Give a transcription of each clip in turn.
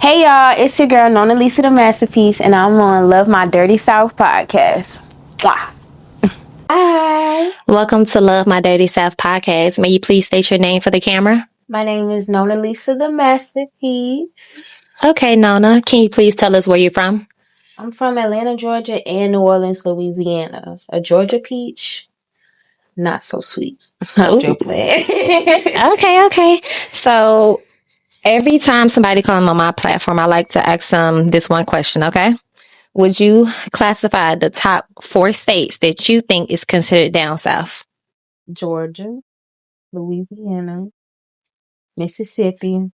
Hey y'all, it's your girl Nonalisa the Masterpiece, and I'm on Love My Dirty South podcast. Mwah. Hi, Welcome to Love My Dirty South podcast. May you please state your name for the camera? my name is Nonalisa the Masterpiece. Okay, Nona, can you please tell us where you're from? I'm from Atlanta, Georgia, and New Orleans, Louisiana. A Georgia peach, not so sweet. I'm Ooh. just playing. Okay. So every time somebody comes on my platform, I like to ask them this one question, okay? Would you classify the top 4 states that you think is considered down south? Georgia, Louisiana, Mississippi,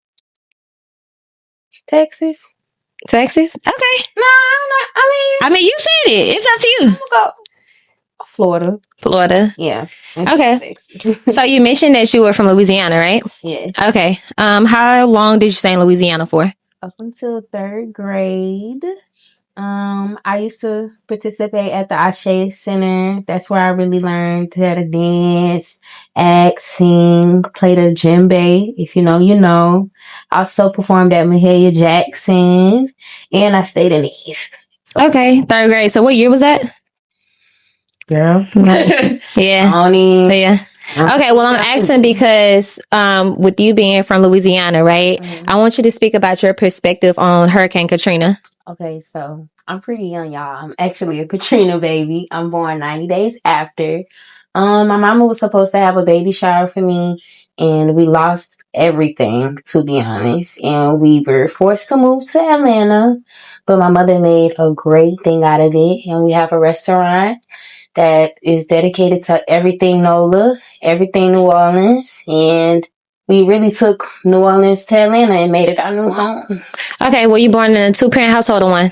Texas. Texas? Okay. No, I mean, you said it. It's up to you. I'm gonna go Florida. Florida. Yeah. Okay. Texas. So you mentioned that you were from Louisiana, right? Yeah. Okay. How long did you stay in Louisiana for? Up until third grade. I used to participate at the Ashe Center. That's where I really learned how to dance, act, sing, play the djembe. If you know, you know. I also performed at Mahalia Jackson, and I stayed in the East. Okay, third grade. So what year was that? Girl. Yeah. Only. Yeah. Okay, well, I'm asking because with you being from Louisiana, right? I want you to speak about your perspective on Hurricane Katrina. Okay, so I'm pretty young, y'all. I'm actually a Katrina baby. I'm born 90 days after. My mama was supposed to have a baby shower for me, and we lost everything, to be honest. And we were forced to move to Atlanta, but my mother made a great thing out of it. And we have a restaurant that is dedicated to everything NOLA, everything New Orleans, and we really took New Orleans to Atlanta and made it our new home. Okay, were you born in a 2-parent household or one?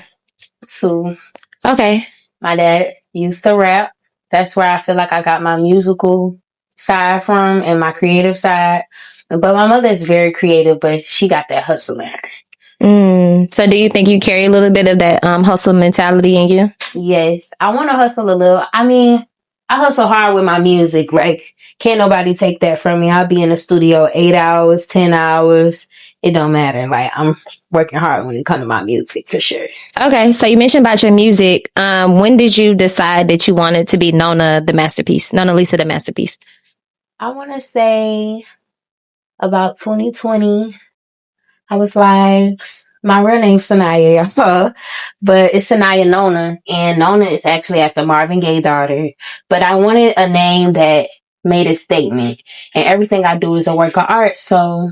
2. Okay. My dad used to rap. That's where I feel like I got my musical side from and my creative side. But my mother is very creative, but she got that hustle in her. So do you think you carry a little bit of that hustle mentality in you? Yes, I want to hustle a little. I mean, I hustle hard with my music. Like, can't nobody take that from me. I'll be in the studio 8 hours, 10 hours. It don't matter. Like, I'm working hard when it comes to my music for sure. Okay, so you mentioned about your music. When did you decide that you wanted to be Nona the Masterpiece, Nonalisa the Masterpiece? I want to say about 2020. I was like, my real name's Sanaya, but it's Sanaya Nona, and Nona is actually after Marvin Gaye's daughter. But I wanted a name that made a statement, and everything I do is a work of art. So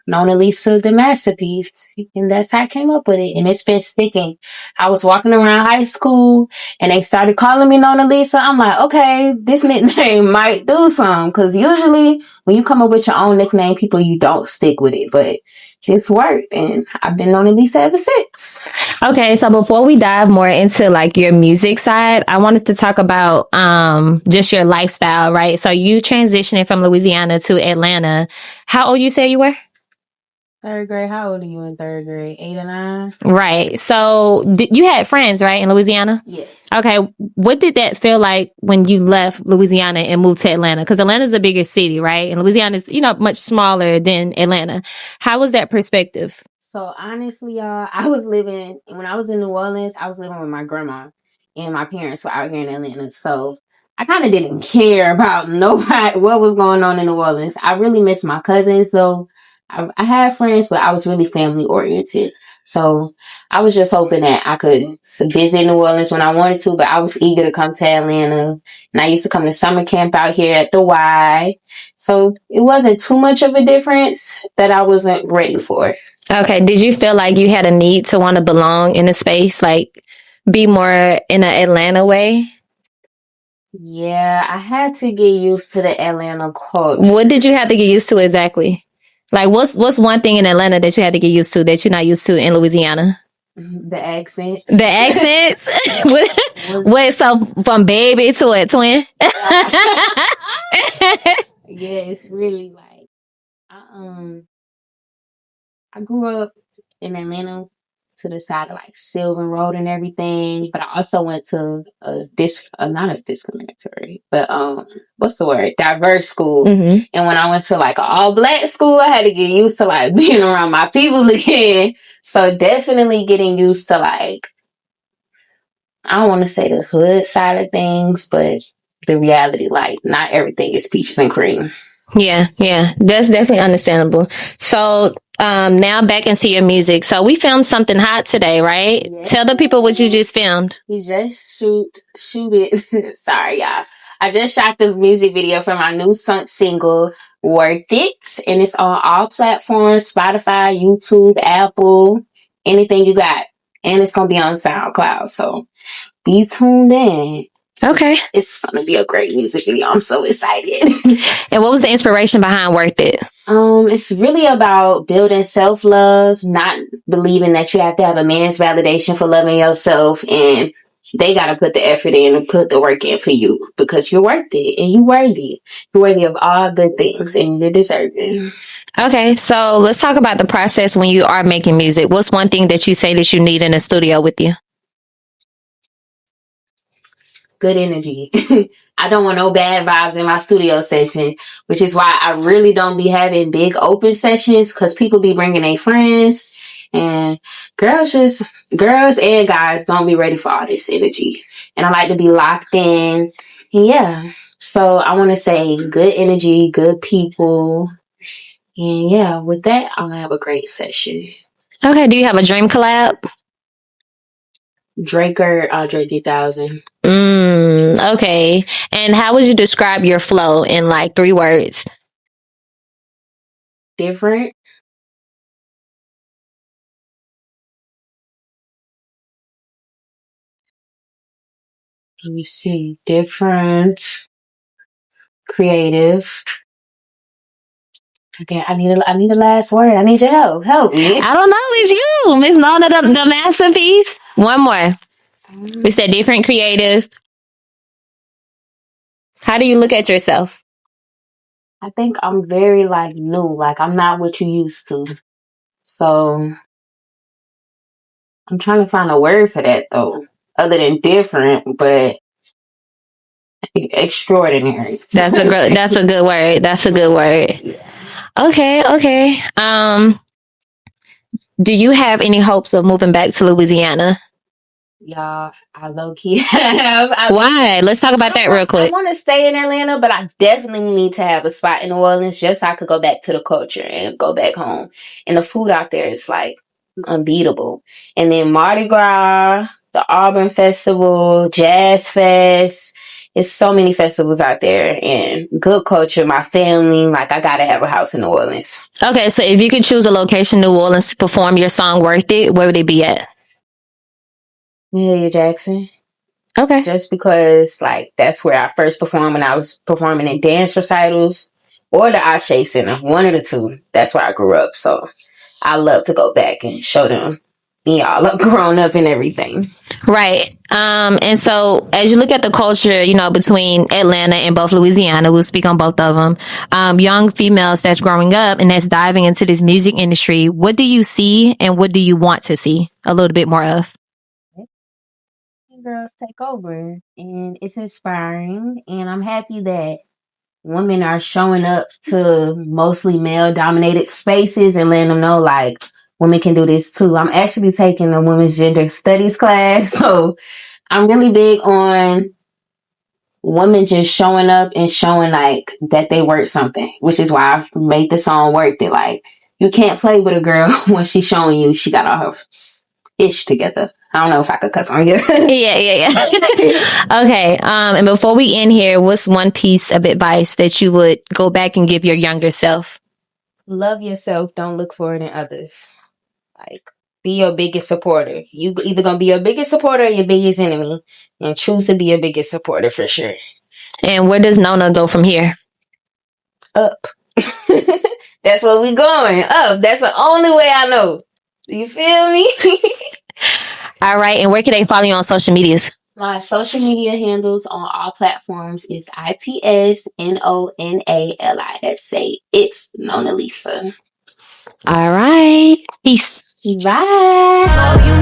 Nonalisa the Masterpiece, and that's how I came up with it, and it's been sticking. I was walking around high school, and they started calling me Nonalisa. I'm like, okay, this nickname might do something, because usually when you come up with your own nickname, people you don't stick with it, but it's worked, and I've been on Nonalisa ever since. Okay, so before we dive more into like your music side, I wanted to talk about just your lifestyle, right? So you transitioning from Louisiana to Atlanta. How old you say you were? Third grade. How old are you in third grade? 8 or 9? Right. So you had friends, right, in Louisiana? Yes. Okay. What did that feel like when you left Louisiana and moved to Atlanta? Because Atlanta's a bigger city, right? And Louisiana is, much smaller than Atlanta. How was that perspective? So honestly, y'all, when I was in New Orleans, I was living with my grandma, and my parents were out here in Atlanta. So I kind of didn't care about nobody, what was going on in New Orleans. I really missed my cousins, so I had friends, but I was really family oriented. So I was just hoping that I could visit New Orleans when I wanted to, but I was eager to come to Atlanta. And I used to come to summer camp out here at the Y. So it wasn't too much of a difference that I wasn't ready for. Okay. Did you feel like you had a need to want to belong in a space, like be more in an Atlanta way? Yeah, I had to get used to the Atlanta culture. What did you have to get used to exactly? Like, what's one thing in Atlanta that you had to get used to that you're not used to in Louisiana? The accents. The accents? What, so from baby to a twin? Yeah, it's really like I grew up in Atlanta to the side of like Sylvan Road and everything. But I also went to not a discriminatory, but what's the word? Diverse school. Mm-hmm. And when I went to like an all black school, I had to get used to like being around my people again. So definitely getting used to like, I don't want to say the hood side of things, but the reality, like not everything is peaches and cream. Yeah, that's definitely understandable. So, now back into your music. So we filmed something hot today, right? Yeah. Tell the people what you just filmed. We just shoot it. Sorry, y'all. I just shot the music video for my new single, Worth It. And it's on all platforms, Spotify, YouTube, Apple, anything you got. And it's going to be on SoundCloud. So be tuned in. Okay. It's going to be a great music video. I'm so excited. And what was the inspiration behind Worth It? It's really about building self-love, not believing that you have to have a man's validation for loving yourself, and they got to put the effort in and put the work in for you because you're worth it and you're worthy. You're worthy of all good things and you're deserving. Okay, so let's talk about the process when you are making music. What's one thing that you say that you need in a studio with you? Good energy. I don't want no bad vibes in my studio session, which is why I really don't be having big open sessions because people be bringing their friends, and girls and guys don't be ready for all this energy. And I like to be locked in. And yeah. So I want to say good energy, good people. And yeah, with that, I'll have a great session. Okay, do you have a dream collab? Draker, Andre 3000. Okay. And how would you describe your flow in like 3 words? Different. Let me see. Different. Creative. Okay, I need a last word. I need your help. Help me. I don't know. It's you, Miss Nona the Masterpiece. One more. We said different, creative. How do you look at yourself? I think I'm very like new. Like I'm not what you used to. So I'm trying to find a word for that though, other than different, but extraordinary. That's a good word. That's a good word. Yeah. Okay. Do you have any hopes of moving back to Louisiana? Y'all, I low key have. Why? Let's talk about that real quick. I want to stay in Atlanta, but I definitely need to have a spot in New Orleans just so I could go back to the culture and go back home. And the food out there is like unbeatable. And then Mardi Gras, the Auburn Festival, Jazz Fest. It's so many festivals out there and good culture. My family, like I gotta have a house in New Orleans. Okay, so if you could choose a location, New Orleans, to perform your song "Worth It," where would it be at? Yeah, Jackson. Okay. Just because, like, that's where I first performed when I was performing in dance recitals or the Ashe Center. One of the two. That's where I grew up. So I love to go back and show them me all up, grown up and everything. Right. And so as you look at the culture, between Atlanta and both Louisiana, we'll speak on both of them. Young females that's growing up and that's diving into this music industry, what do you see and what do you want to see a little bit more of? Girls take over, and it's inspiring, and I'm happy that women are showing up to mostly male dominated spaces and letting them know like women can do this too. I'm actually taking a women's gender studies class, so I'm really big on women just showing up and showing like that they worth something, which is why I made the song Worth It. Like you can't play with a girl when she's showing you she got all her ish together. I don't know if I could cuss on you. Yeah. Okay. And before we end here, what's one piece of advice that you would go back and give your younger self? Love yourself. Don't look for it in others. Like, be your biggest supporter. You either gonna be your biggest supporter or your biggest enemy, and choose to be your biggest supporter for sure. And where does Nona go from here? Up. That's where we going. Up. That's the only way I know. Do you feel me? All right. And where can they follow you on social medias? My social media handles on all platforms is ITSNONALISA. It's Nonalisa. All right. Peace. Bye.